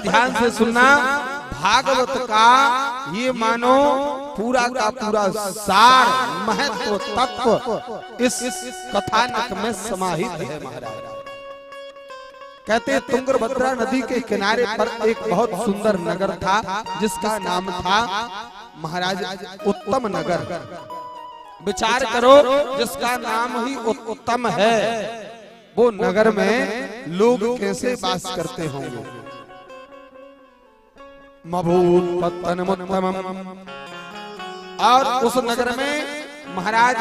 ध्यान से सुनना, भागवत का ये मानो पूरा का पूरा सार महत्व तत्व इस कथानक में समाहित है महाराज। कहते तुंगभद्रा नदी के किनारे पर एक बहुत सुंदर नगर था जिसका नाम था महाराज उत्तम नगर। विचार करो, जिसका नाम ही उत्तम है वो नगर में लोग कैसे वास करते होंगे। मभूत पत्तनमुत्तमम्, और उस नगर में महाराज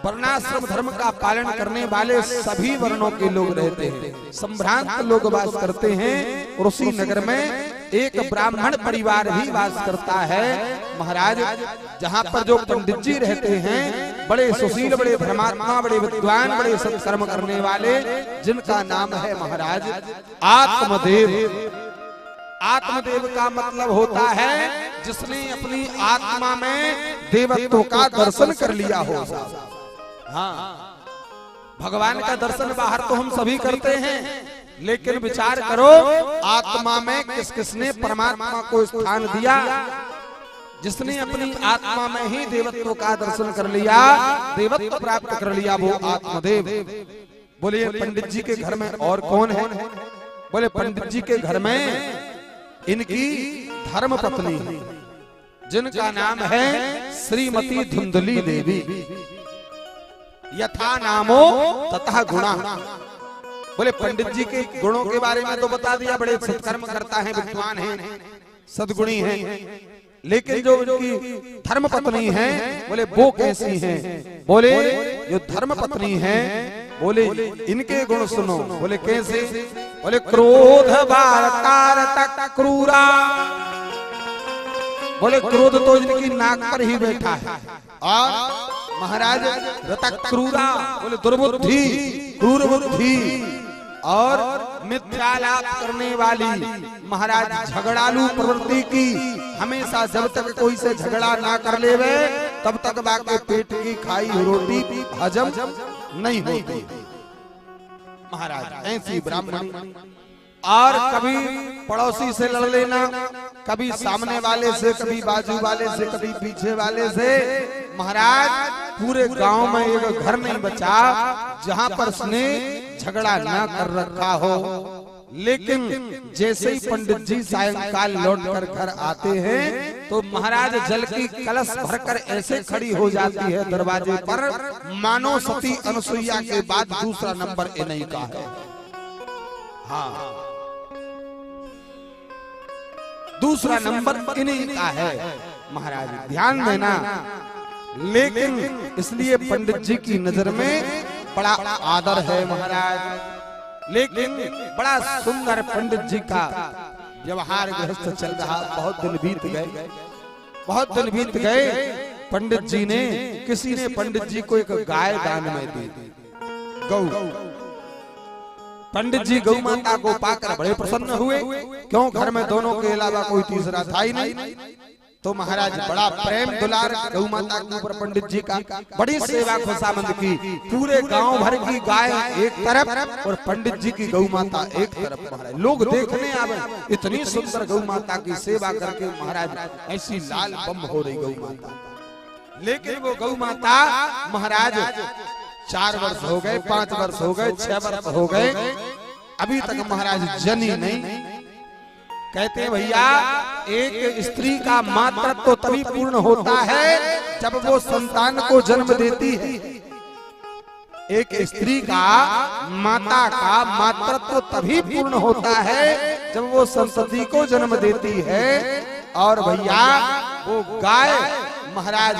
वर्णाश्रम धर्म का पालन करने वाले सभी वर्णों के लोग रहते हैं, संभ्रांत लोग वास करते हैं। और उसी नगर में एक ब्राह्मण परिवार भी वास करता है महाराज, जहाँ पर जो पंडित जी रहते हैं, बड़े सुशील, बड़े धर्मात्मा, बड़े विद्वान, बड़े सत्कर्म करने वाले, जिनका नाम है महाराज आत्मदेव। आत्मदेव का मतलब होता है जिसने अपनी आत्मा में देवत्व का दर्शन कर लिया हो। हाँ, भगवान का दर्शन बाहर तो हम सभी करते हैं, लेकिन विचार करो आत्मा में किस किसने परमात्मा को स्थान दिया। जिसने अपनी आत्मा में ही देवत्व का दर्शन कर लिया, देवत्व प्राप्त कर लिया, वो आत्मदेव। बोलिए पंडित जी के घर में और कौन है? बोले पंडित जी के घर में इनकी धर्म पत्नी जिनका नाम है श्रीमती धुंधली देवी। यथा नामो तथा गुणा। बोले पंडित जी के गुणों के बारे में तो बता दिया, बड़े सत्कर्म करता है, विद्वान है, सद्गुणी है। लेकिन जो उनकी धर्म पत्नी है, बोले वो कैसी है? बोले जो धर्म पत्नी है, बोले इनके गुण सुनो। बोले कैसे? बोले क्रोध वारकारत क्रूरा। बोले क्रोध तो इनकी नाक पर ही बैठा है। और महाराज रतक क्रूरा, बोले दुर्बुद्धि, क्रूर बुद्धि और मिथ्यालाप करने वाली, महाराज झगड़ालू प्रवृत्ति की। हमेशा जब तक कोई से झगड़ा ना कर लेवे तब तक बाकी पेट की खाई रोटी हजम नहीं होती महाराज। ऐसी ब्राह्मण। और कभी पड़ोसी से लड़ लेना, कभी सामने वाले से, कभी बाजू वाले से, कभी पीछे वाले से। महाराज पूरे गांव में एक घर नहीं बचा जहां पर उसने झगड़ा ना कर रखा हो। लेकिन जैसे ही पंडित जी सायंकाल लौटकर घर आते हैं तो महाराज जल की कलश भरकर ऐसे खड़ी हो जाती है दरवाजे पर, मानो सती अनुसुईया के बाद दूसरा नंबर इन्हीं का है। हाँ, दूसरा नंबर इन्हीं का है महाराज, ध्यान देना। लेकिन इसलिए पंडित जी की नजर में बड़ा आदर है महाराज। लेकिन बड़ा सुंदर पंडित जी का व्यवहार गृहस्थ चल रहा। बहुत दिन बीत गए, बहुत दिन बीत गए। पंडित जी ने, किसी ने पंडित जी को एक गाय दान में दी, गौ। पंडित जी गौ माता को पाकर बड़े प्रसन्न हुए, क्यों घर में दोनों के अलावा कोई तीसरा था ही नहीं। तो महाराज बड़ा प्रेम दुलार गौ माता के ऊपर पंडित जी का, बड़ी सेवा खुशामंद की। पूरे गांव भर की गाय एक तरफ और पंडित जी की गौ माता एक तरफ। महाराज लोग देखने आवे, इतनी सुंदर गौ माता की सेवा करके महाराज ऐसी लाल बम हो रही गौ माता। लेकिन वो गौ माता महाराज 4 वर्ष हो गए, 5 वर्ष हो गए, 6 वर्ष हो गए, अभी तक महाराज जनी नहीं। कहते हैं भैया, एक स्त्री का मातृत्व तो तभी पूर्ण होता है जब वो संतान को जन्म देती है। एक स्त्री का, माता का मातृत्व तभी पूर्ण होता है जब वो संतति को जन्म देती है। और भैया वो गाय महाराज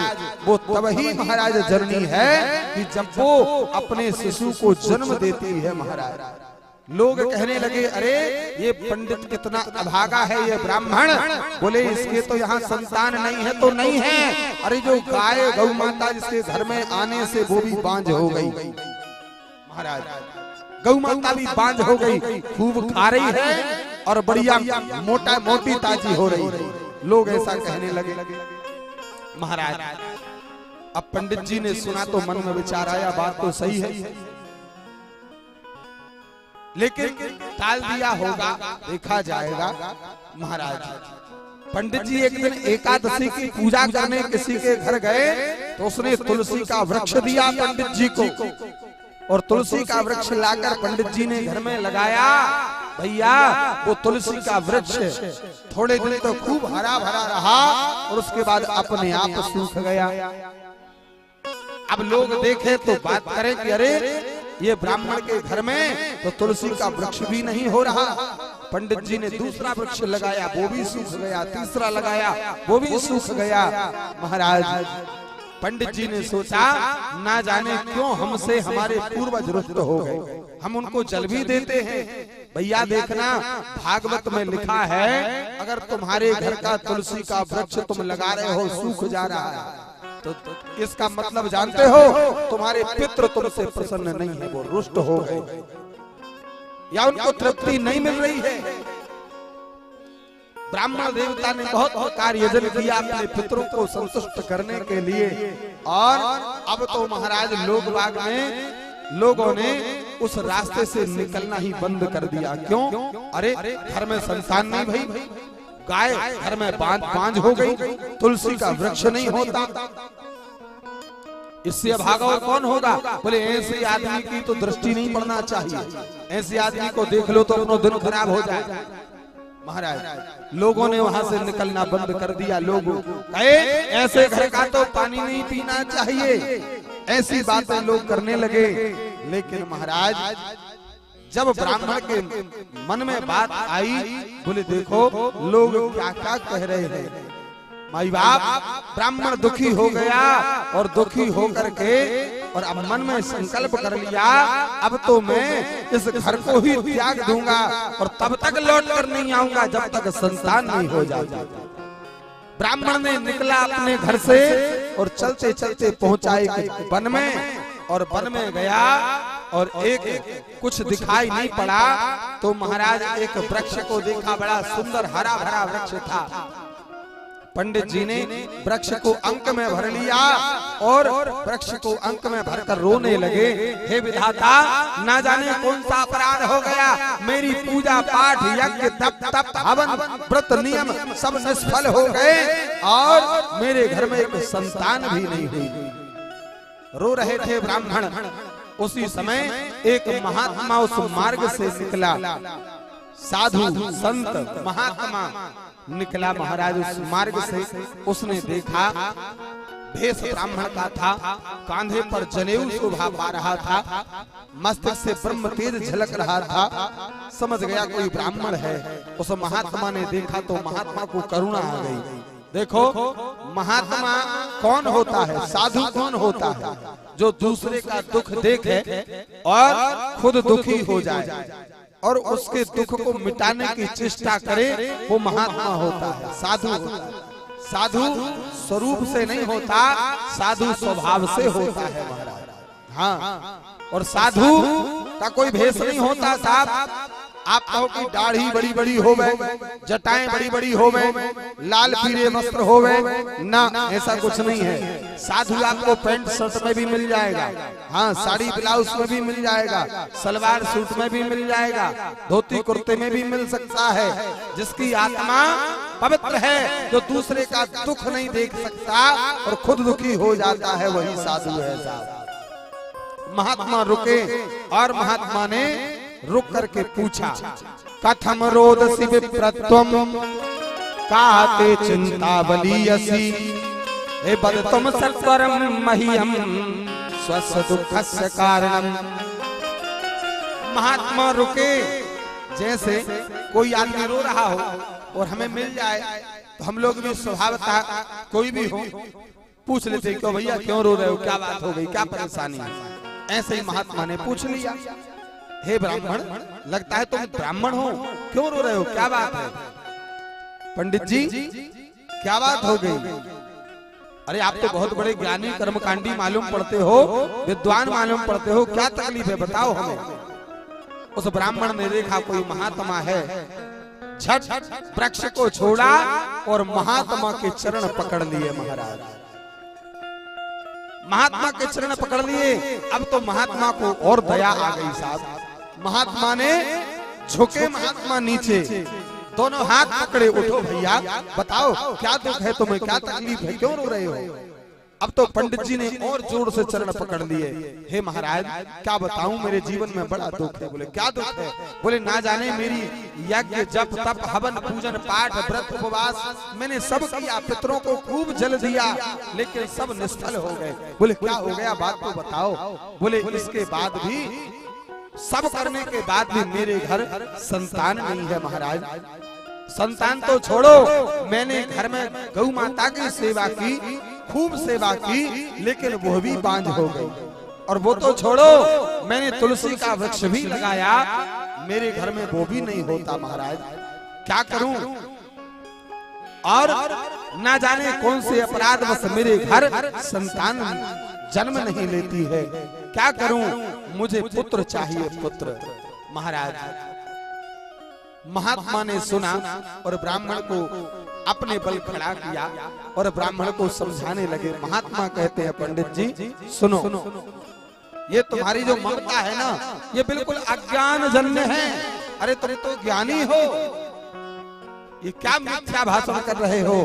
वो तब ही महाराज जननी है कि जब वो अपने शिशु को जन्म देती है महाराज। लोग कहने लगे, अरे ये पंडित कितना अभागा है, ये ब्राह्मण। बोले इसके तो यहाँ संतान नहीं है। तो नहीं है, अरे जो गाय गौ माता जिसके घर में आने से वो भी बांझ हो गई महाराज। गौ माता भी बांझ हो गई, खूब खा रही है और बढ़िया मोटी ताजी हो रही है। लोग ऐसा कहने लगे महाराज। अब पंडित जी ने सुना तो मन में विचार आया, बात तो सही है। लेकिन टाल दिया होगा, देखा जाएगा। महाराज पंडित जी एक दिन एकादशी की पूजा करने किसी के घर गए तो उसने तुलसी का वृक्ष दिया पंडित जी को, और तुलसी का वृक्ष लाकर पंडित जी ने घर में लगाया। भैया वो तुलसी का वृक्ष थोड़े दिन तो खूब हरा भरा रहा और उसके बाद अपने आप सूख गया। अब लोग देखे तो बात करें कि अरे ये ब्राह्मण के घर में तो तुलसी का वृक्ष भी नहीं हो रहा। पंडित जी ने दूसरा वृक्ष लगाया, वो भी सूख गया, तीसरा लगाया, वो भी सूख गया। महाराज पंडित जी ने सोचा ना जाने क्यों हमसे हमारे पूर्वज रुष्ट हो गए, हम उनको जल भी देते हैं। भैया देखना भागवत में लिखा है अगर तुम्हारे घर का तुलसी का वृक्ष तुम लगा रहे हो सूख जा रहा है तो इसका मतलब जानते हो तुम्हारे पितृ तुमसे प्रसन्न नहीं है, वो रुष्ट हो गए या उनको तृप्ति नहीं मिल रही है। ब्राह्मण देवता ने बहुत कार्य यजन किया अपने पितरों को संतुष्ट करने के लिए, और अब तो महाराज लोग बाग में लोगों ने उस रास्ते से निकलना ही बंद कर दिया। क्यों? अरे घर में संतान नहीं भाई, गाय घर में बांझ हो गई, तुलसी का वृक्ष नहीं होता, इससे भागा और कौन होगा? बोले ऐसे आदमी की तो दृष्टि नहीं पड़ना चाहिए, ऐसे आदमी को देख लो तो अपना दिन खराब हो जाए। महाराज लोगों ने वहां से निकलना बंद कर दिया। लोग कहे ऐसे घर का तो पानी नहीं पीना चाहिए, ऐसी बातें लोग करने लगे। लेकिन महाराज जब ब्राह्मण के मन में बात आई, बोले देखो लोग क्या क्या कह रहे हैं। माई बाप ब्राह्मण दुखी हो गया और दुखी होकर के और अब मन में संकल्प कर लिया अब तो मैं इस घर को ही त्याग दूंगा और तब तक लौट कर नहीं आऊंगा जब तक संतान नहीं हो जाता। ब्राह्मण ने निकला अपने घर से और चलते चलते पहुंचा एक वन में, और वन में गया और एक कुछ दिखाई नहीं पड़ा तो महाराज एक वृक्ष को देखा, बड़ा सुंदर हरा भरा वृक्ष था। पंडित जी ने वृक्ष को अंक में भर लिया और वृक्ष को अंक में भरकर रोने लगे, हे विधाता ना जाने कौन सा अपराध हो गया, मेरी पूजा पाठ यज्ञ तप हवन व्रत नियम सब निष्फल हो गए और मेरे घर में एक संतान भी नहीं हुई। रो रहे थे ब्राह्मण। उसी समय एक महात्मा उस मार्ग से निकला, साधु संत महात्मा निकला महाराज उस मार्ग से। उसने देखा भेष ब्राह्मण का था, कांधे पर जनेऊ शोभा पा रहा था, मस्तक से ब्रह्म तेज झलक रहा था, समझ गया कोई ब्राह्मण है। उस महात्मा ने देखा तो महात्मा को करुणा आ गई। देखो महात्मा कौन होता है, साधु कौन होता है? जो दूसरे का दुख देखे और खुद दुखी हो जाए और उसके दुख को मिटाने की चेष्टा करे, वो महात्मा होता है, साधु होता है। साधु स्वरूप से नहीं होता, साधु स्वभाव से होता है महाराज। हाँ, और साधु का कोई भेष नहीं होता साहब। आप कहो कि दाढ़ी बड़ी बड़ी होवे, जटाएं बड़ी बड़ी होवे, लाल पीले वस्त्र होवे, ना ऐसा कुछ नहीं है। साधु आपको पैंट शर्ट में भी मिल जाएगा, हाँ साड़ी ब्लाउज में भी मिल जाएगा, सलवार सूट में भी मिल जाएगा, धोती कुर्ते में भी मिल सकता है। जिसकी आत्मा पवित्र है, जो दूसरे का दुख नहीं देख सकता और खुद दुखी हो जाता है, वही साधु है साहब। महात्मा रुके और महात्मा ने रुक करके पूछा, कथम रोदसी विप्रत्वम काते चिंतावलीयसी हे बद तुम सत्वरम मह्यम स्वस्य दुखस्य कारणम। महात्मा रुके, जैसे कोई आदमी रो रहा हो और हमें मिल जाए तो हम लोग भी स्वभावतः कोई भी हो पूछ लेते, क्यों भैया क्यों रो रहे हो, क्या बात हो गई, क्या परेशानी है। ऐसे ही महात्मा ने पूछ लिया, हे ब्राह्मण लगता है तुम ब्राह्मण हो, क्यों रो रहे हो, क्या बात है? पंडित जी क्या बात हो गई? अरे आप तो बहुत बड़े ज्ञानी कर्मकांडी मालूम पड़ते हो, विद्वान मालूम पड़ते हो, क्या तकलीफ है बताओ हमें। उस ब्राह्मण ने देखा कोई महात्मा है, झट वृक्ष को छोड़ा और महात्मा के चरण पकड़ लिए। महाराज महात्मा के चरण पकड़ लिए। अब तो महात्मा को और दया आ गई साहब। महात्मा ने झुके, महात्मा नीचे, दोनों हाथ पकड़े, उठो भैया बताओ क्या दुख है तुम्हें, क्या तकलीफ है, क्यों रो रहे हो। अब तो पंडित जी ने और जोर से चरण पकड़ लिए, हे महाराज क्या बताऊं मेरे जीवन में बड़ा दुख है। बोले क्या दुख है। बोले ना जाने मेरी यज्ञ जप तप हवन पूजन पाठ व्रत उपवास मैंने सब किया, पितरों को खूब जल दिया, लेकिन सब निष्फल हो गए। बोले क्या हो गया, बात तो बताओ। बोले इसके बाद भी, सब करने के बाद भी मेरे घर संतान नहीं है महाराज। संतान तो छोड़ो, मैंने घर में गौ माता की सेवा की, खूब सेवा की, लेकिन वो भी बांझ हो गई। और वो तो छोड़ो, मैंने तुलसी का वृक्ष भी लगाया, मेरे घर में वो भी नहीं होता महाराज, क्या करूं। और ना जाने कौन से अपराध बस मेरे घर संतान जन्म नहीं लेती है, क्या करूं, मुझे पुत्र चाहिए, पुत्र। महाराज महात्मा ने सुना और ब्राह्मण को अपने बल खड़ा किया और ब्राह्मण को समझाने लगे। महात्मा कहते हैं पंडित जी सुनो, ये तुम्हारी जो ममता है ना, ये बिल्कुल अज्ञान जन्य है। अरे तुम तो ज्ञानी हो, ये क्या मिथ्या भाषण कर रहे हो।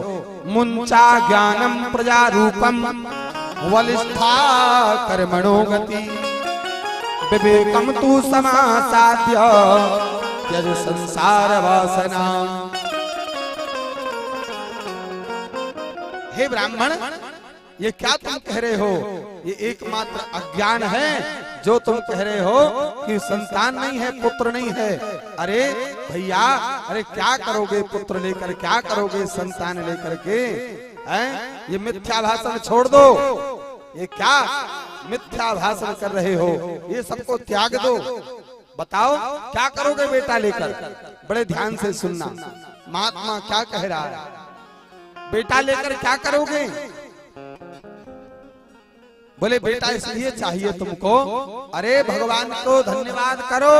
मुंचा ज्ञानम प्रजा रूपम वलिष्ठा कर्मणो गति विवेकम तु समासाद्य यज संसार वासना। हे ब्राह्मण, ये क्या तुम कह रहे हो, ये एकमात्र अज्ञान है जो तुम कह रहे हो कि संतान नहीं है, पुत्र नहीं है। अरे भैया, अरे क्या करोगे पुत्र लेकर, क्या करोगे संतान लेकर के, हैं? ये मिथ्या भाषण छोड़ दो, ये क्या मिथ्या भाषण कर रहे हो, ये सबको त्याग दो। बताओ क्या करोगे बेटा लेकर। बड़े ध्यान से सुनना, महात्मा क्या कह रहा है, बेटा लेकर क्या करोगे। बोले बेटा इसलिए चाहिए तुमको, अरे भगवान को धन्यवाद करो।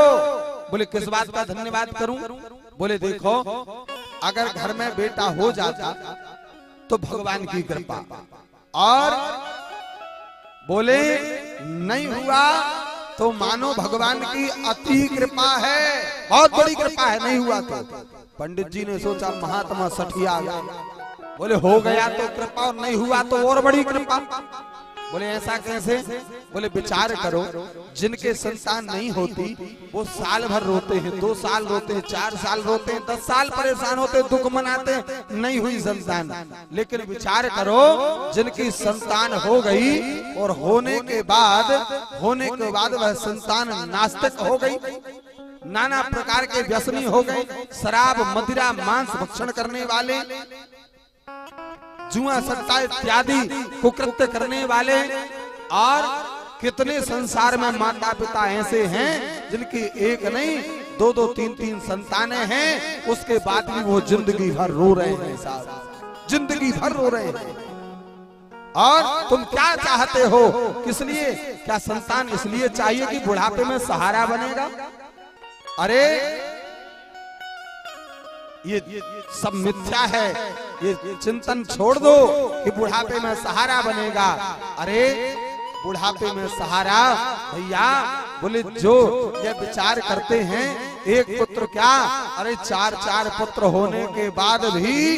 बोले किस बात का धन्यवाद करूं। बोले देखो, अगर घर में बेटा हो जाता तो भगवान की कृपा, और बोले नहीं हुआ तो मानो भगवान की अति कृपा है, बहुत बड़ी कृपा है, नहीं हुआ तो। पंडित जी ने सोचा महात्मा सठिया गया। बोले हो गया तो कृपा, और नहीं हुआ तो और बड़ी कृपा। बोले ऐसा कैसे। बोले विचार करो, जिनके संतान नहीं होती वो साल भर रोते हैं, 2 साल रोते हैं, 4 साल रोते हैं, 10 साल परेशान होते हैं, दुख मनाते हैं, नहीं हुई संतान। लेकिन विचार करो, जिनकी संतान हो गई और होने के बाद वह संतान नास्तिक हो गई, नाना प्रकार के व्यसनी हो गए, शराब मदिरा मांस भक्षण करने वाले, जुआ सट्टा इत्यादि कुकृत्य करने वाले, और कितने संसार में माता पिता ऐसे हैं जिनकी एक नहीं 2-2 3-3 संतानें हैं, उसके बाद भी वो जिंदगी भर रो रहे हैं साहब, जिंदगी भर रो रहे हैं। और तुम क्या चाहते हो, किस लिए, क्या संतान इसलिए चाहिए कि बुढ़ापे में सहारा बनेगा। अरे ये सब मिथ्या है, ये चिंतन छोड़ दो कि बुढ़ापे में सहारा बनेगा। अरे बुढ़ापे में सहारा भैया, बोले जो ये विचार करते हैं एक पुत्र क्या, अरे 4-4 पुत्र होने के बाद भी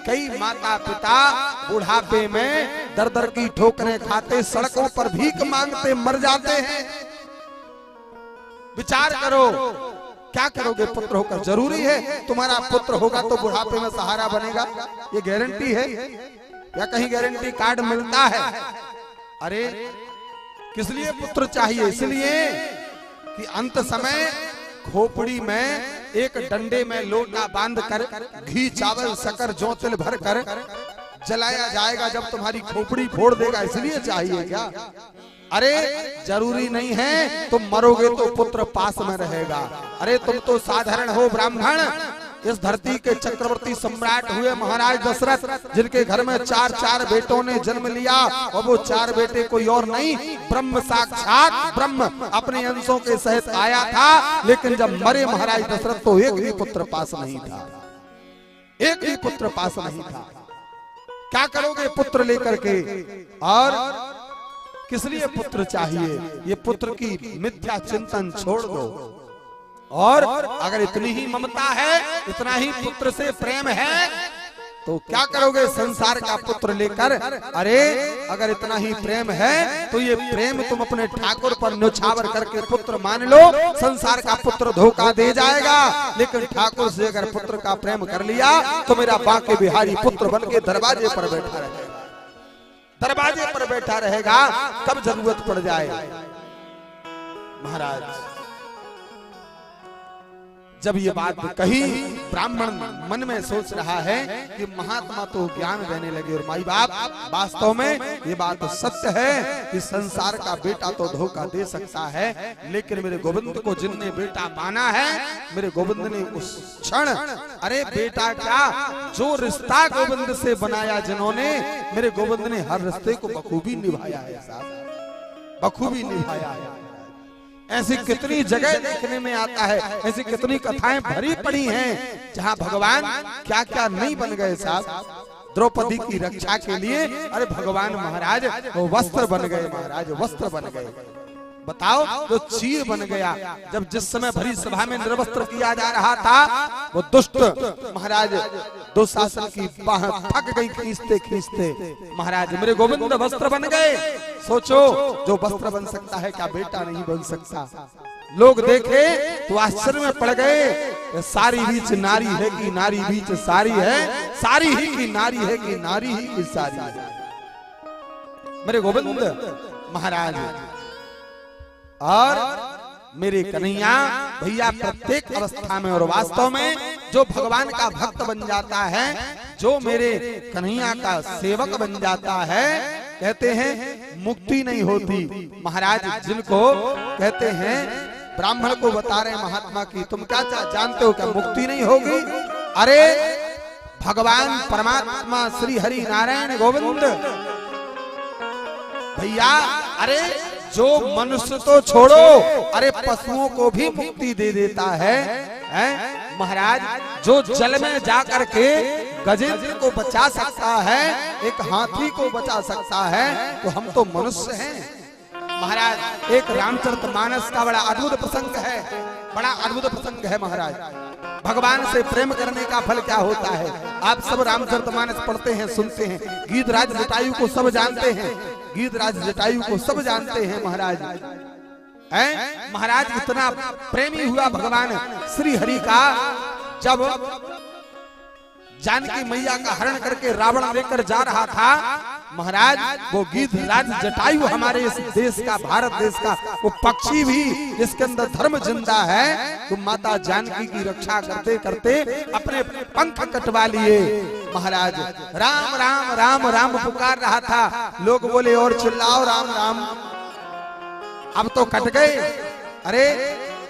कई माता पिता बुढ़ापे में दर-दर की ठोकरें खाते, सड़कों पर भीख मांगते मर जाते हैं। विचार करो, क्या करोगे पुत्र होकर। जरूरी है तुम्हारा पुत्र होगा तो बुढ़ापे में सहारा बनेगा, ये गारंटी है या कहीं गारंटी कार्ड मिलता है। अरे किस लिए पुत्र चाहिए, इसलिए कि अंत समय खोपड़ी में एक डंडे में लोटा बांध कर घी चावल शक्कर जौ तिल भर कर जलाया जाएगा जब तुम्हारी खोपड़ी फोड़ देगा, इसलिए चाहिए क्या। अरे जरूरी नहीं है, तुम मरोगे तो पुत्र पास में रहेगा। अरे तुम तो साधारण हो ब्राह्मण, इस धरती के चक्रवर्ती सम्राट हुए महाराज दशरथ, जिनके घर में 4-4 बेटों ने जन्म लिया, और वो 4 बेटे कोई और नहीं, ब्रह्म साक्षात ब्रह्म अपने अंशों के सहित आया था। लेकिन जब मरे महाराज दशरथ तो एक भी पुत्र पास नहीं था, एक भी पुत्र पास नहीं था। क्या करोगे पुत्र लेकर के, और किस लिए पुत्र चाहिए। ये पुत्र की मिथ्या चिंतन छोड़ दो, और अगर इतनी ही ममता है, इतना ही पुत्र से प्रेम है, तो क्या करोगे संसार का पुत्र लेकर? अरे अगर इतना ही प्रेम है तो ये प्रेम तुम अपने ठाकुर पर न्योछावर करके पुत्र मान लो। संसार का पुत्र धोखा दे जाएगा, लेकिन ठाकुर से अगर पुत्र का प्रेम कर लिया तो मेरा बांके बिहारी पुत्र बन के दरवाजे पर बैठा रहेगा, दरवाजे पर बैठा रहेगा, कब जरूरत पड़ जाए। महाराज जब ये बात कही, ब्राह्मण मन में सोच रहा है कि महात्मा तो ज्ञान देने लगे और माई बाप, वास्तव में ये बात सत्य है कि संसार का बेटा तो धोखा दे सकता है, लेकिन मेरे गोविंद को जिनने बेटा माना है, मेरे गोविंद ने उस क्षण, अरे बेटा क्या, जो रिश्ता गोविंद से बनाया जिन्होंने, मेरे गोविंद ने हर रिश्ते को बखूबी निभाया है साहब, बखूबी निभाया है। ऐसी कितनी जगह देखने में आता है, ऐसी कितनी कथाएं भरी पड़ी हैं जहां भगवान क्या क्या नहीं बन गए साहब। द्रौपदी की रक्षा के लिए अरे भगवान महाराज वो वस्त्र बन गए, महाराज वस्त्र बन गए। बताओ, जो चीर बन गया, जब जिस समय भरी सभा में निर्वस्त्र किया जा रहा था, वो दुष्ट महाराज दुशासन की बाह थक गई खींचते खींचते, महाराज मेरे गोविंद वस्त्र बन गए। सोचो, जो वस्त्र बन सकता है क्या बेटा नहीं बन सकता? लोग देखे तो आश्चर्य में पड़ गए, सारी बीच नारी है कि नारी बीच सारी है, सारी ही की नारी है कि नारी ही की सारी है। मेरे गोविंद महाराज और मेरे कन्हैया भैया प्रत्येक अवस्था में, और वास्तव में जो भगवान का भक्त बन जाता है, जो मेरे कन्हैया का सेवक बन जाता है, कहते हैं मुक्ति नहीं होती। महाराज जिनको कहते हैं, ब्राह्मण को बता रहे महात्मा की, तुम क्या जानते हो क्या मुक्ति नहीं होगी? अरे भगवान परमात्मा श्री हरि नारायण गोविंद भैया, अरे जो मनुष्य तो छोड़ो, अरे पशुओं को भी मुक्ति दे देता है, महाराज जो जल में जाकर के गजेंद्र को बचा सकता है, एक हाथी को बचा सकता है, तो हम तो मनुष्य हैं। महाराज एक रामचरितमानस का बड़ा अद्भुत प्रसंग है, बड़ा अद्भुत प्रसंग है महाराज। भगवान से प्रेम करने का फल क्या होता है? आप सब रामचरितमानस पढ़ते हैं, सुनते हैं, गीतराज जटायु को सब जानते हैं, गीतराज जटायु को सब जानते हैं महाराज। महाराज इतना प्रेमी हुआ भगवान श्री हरि का, जब जानकी मैया का हरण करके रावण लेकर जा रहा था, महाराज वो गीतराज जटायु हमारे इस देश का, भारत देश का वो पक्षी भी जिसके अंदर धर्म जिंदा है, तो माता जानकी की रक्षा करते करते अपने पंख कटवा लिए। महाराज राम राम राम राम पुकार रहा था, लोग बोले और चिल्लाओ राम राम, अब तो कट गए। अरे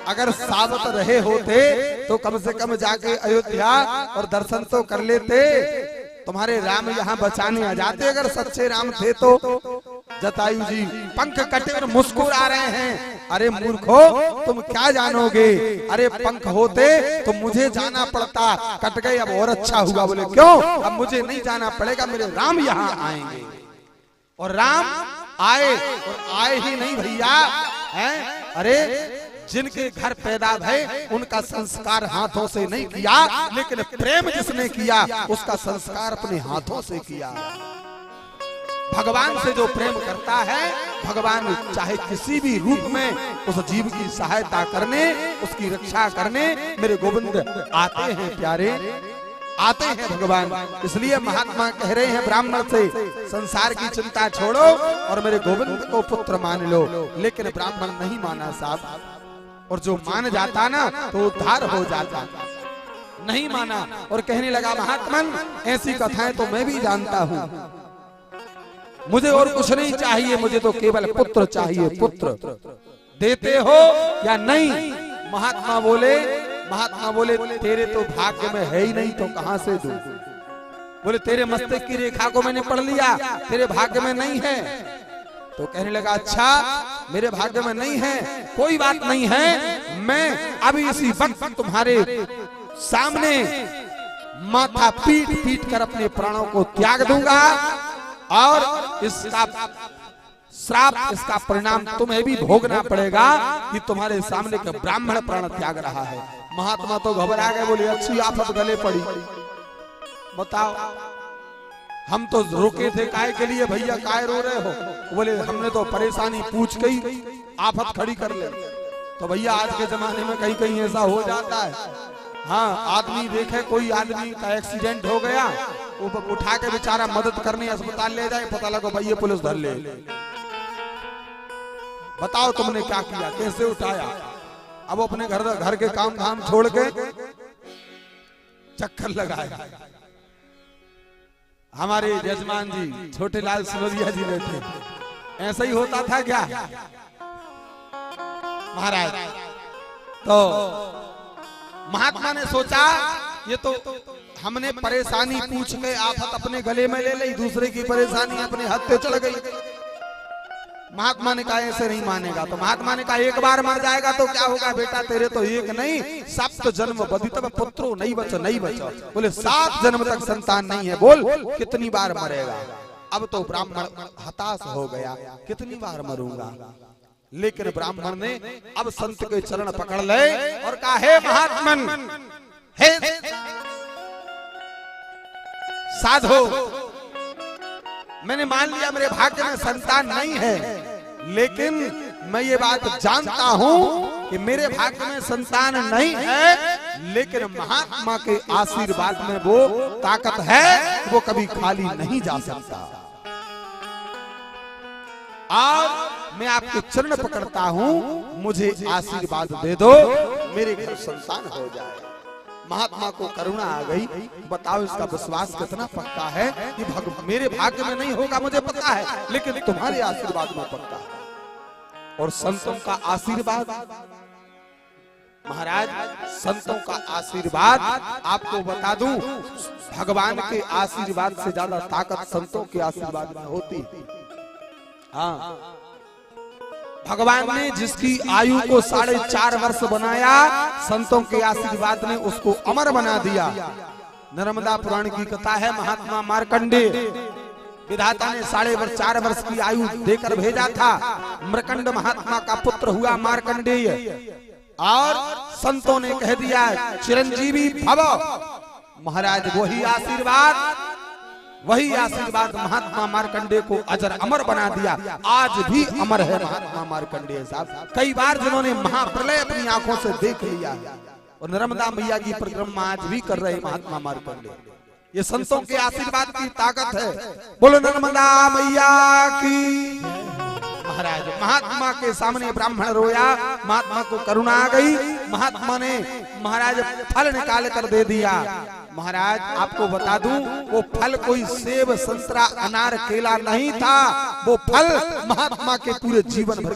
अगर सावत रहे होते तो कम से कम जाके अयोध्या और दर्शन तो कर लेते, तुम्हारे राम यहाँ बचाने आ जाते अगर सच्चे राम थे तो। जटायु जी पंख कटे और मुस्कुरा रहे हैं, अरे मूर्खो तुम क्या जानोगे, अरे पंख होते तो मुझे जाना पड़ता, कट गए अब और अच्छा हुआ। बोले क्यों? अब मुझे नहीं जाना पड़ेगा, मेरे राम यहाँ आएंगे। और राम आए, और आए ही नहीं भैया, हैं अरे जिनके घर पैदा भय उनका संस्कार हाथों से नहीं किया, लेकिन प्रेम जिसने किया उसका संस्कार अपने हाथों से किया। भगवान से जो प्रेम करता है, भगवान चाहे किसी भी रूप में उस जीव की सहायता करने, उसकी रक्षा करने मेरे गोविंद आते हैं, प्यारे आते हैं भगवान। इसलिए महात्मा कह रहे हैं ब्राह्मण से, संसार की चिंता छोड़ो और मेरे गोविंद को पुत्र मान लो। लेकिन ब्राह्मण नहीं माना साहब, और जो मान जाता ना तो उद्धार हो जाता, नहीं माना और कहने लगा महात्मन ऐसी कथाएं तो मैं भी जानता हूँ, मुझे और कुछ नहीं चाहिए, मुझे तो केवल पुत्र चाहिए, पुत्र देते हो या नहीं? महात्मा बोले तेरे तो भाग्य में है ही नहीं तो कहां से दूं? बोले तेरे मस्तक की रेखा को मैंने पढ़ लिया, तेरे भाग्य में नहीं है। तो कहने लगा अच्छा मेरे भाग्य में नहीं है, कोई बात नहीं है, मैं अभी इसी वक्त तुम्हारे सामने माथा पीट पीट कर अपने प्राणों को त्याग दूंगा और इसका श्राप, इसका परिणाम तुम्हें भी भोगना पड़ेगा कि तुम्हारे सामने का ब्राह्मण प्राण त्याग रहा है। महात्मा तो घबरा गए, बोले अच्छी आफत गले पड़ी, बताओ हम तो रोके थे काय के लिए, भैया काय रो रहे हो? बोले हमने तो परेशानी पूछ के ही आफत खड़ी कर ले। तो भैया आज के जमाने में कहीं कहीं ऐसा हो जाता है, हाँ आदमी देखे कोई आदमी का एक्सीडेंट हो गया, वो उठा के बेचारा मदद करने अस्पताल ले जाए, पता लगा भैया पुलिस धर ले। बताओ तुमने क्या किया, कैसे उठाया? अब अपने घर के काम धाम छोड़ के चक्कर लगाया। हमारे यजमान जी छोटे लाल सिमरिया जी रहते, ऐसा ही होता था क्या महाराज? तो महात्मा ने सोचा ये तो हमने परेशानी पूछ के आफत अपने गले में ले ली, दूसरे की परेशानी अपने हाथ पे चढ़ गई। महात्मा ने कहा ऐसे नहीं मानेगा। तो महात्मा ने कहा एक बार मर जाएगा तो क्या होगा बेटा, तेरे तो एक नहीं 7 जन्म बदितव पुत्रो नहीं बचो। बोले 7 जन्म तक संतान नहीं है, बोल कितनी बार मरेगा? अब तो ब्राह्मण हताश हो गया, कितनी बार मरूंगा? लेकिन ब्राह्मण ने अब संत के चरण पकड़ ले और कहा हे महात्मन, हे साधो, मैंने मान लिया मेरे भाग्य में संतान नहीं है, लेकिन मैं ये बात जानता हूं कि मेरे भाग्य में संतान नहीं है, लेकिन महात्मा के आशीर्वाद में वो ताकत है, वो कभी खाली नहीं जा सकता। और मैं आपके चरण पकड़ता हूं, मुझे आशीर्वाद दे दो, मेरे घर संतान हो जाए। महात्मा को करुणा आ गई, बताओ इसका विश्वास कितना पक्का है कि मेरे भाग्य में नहीं होगा मुझे पता है, लेकिन तुम्हारे आशीर्वाद में पक्का है। और संतों का आशीर्वाद महाराज, संतों का आशीर्वाद आपको बता दूं, भगवान के आशीर्वाद से ज्यादा ताकत संतों के आशीर्वाद में होती है। हाँ, भगवान ने जिसकी आयु को 4.5 वर्ष बनाया, संतों के आशीर्वाद ने उसको अमर बना दिया। नर्मदा पुराण की कथा है, महात्मा मार्कंडेय विधाता ने 4.5 वर्ष की आयु देकर भेजा था। मृकंड महात्मा का पुत्र हुआ मार्कंडेय, और संतों ने कह दिया चिरंजीवी भव। महाराज वही आशीर्वाद महात्मा मार्कंडेय को अजर अमर बना दिया। आज भी अमर है महात्मा मार्कंडेय साहब। कई बार जिन्होंने महाप्रलय अपनी आंखों से देख लिया, और नर्मदा मैया की परिक्रमा आज भी कर रहे महात्मा मार्कंडेय। ये संतों के आशीर्वाद की ताकत है। बोलो नर्मदा मैया की। महाराज महात्मा के सामने ब्राह्मण रोया, महात्मा को करुणा आ गई, महात्मा ने महाराज फल निकाल कर दे दिया। महाराज आपको बता दूं, वो फल कोई सेब संतरा अनार केला नहीं था, वो फल महात्मा के पूरे जीवन भर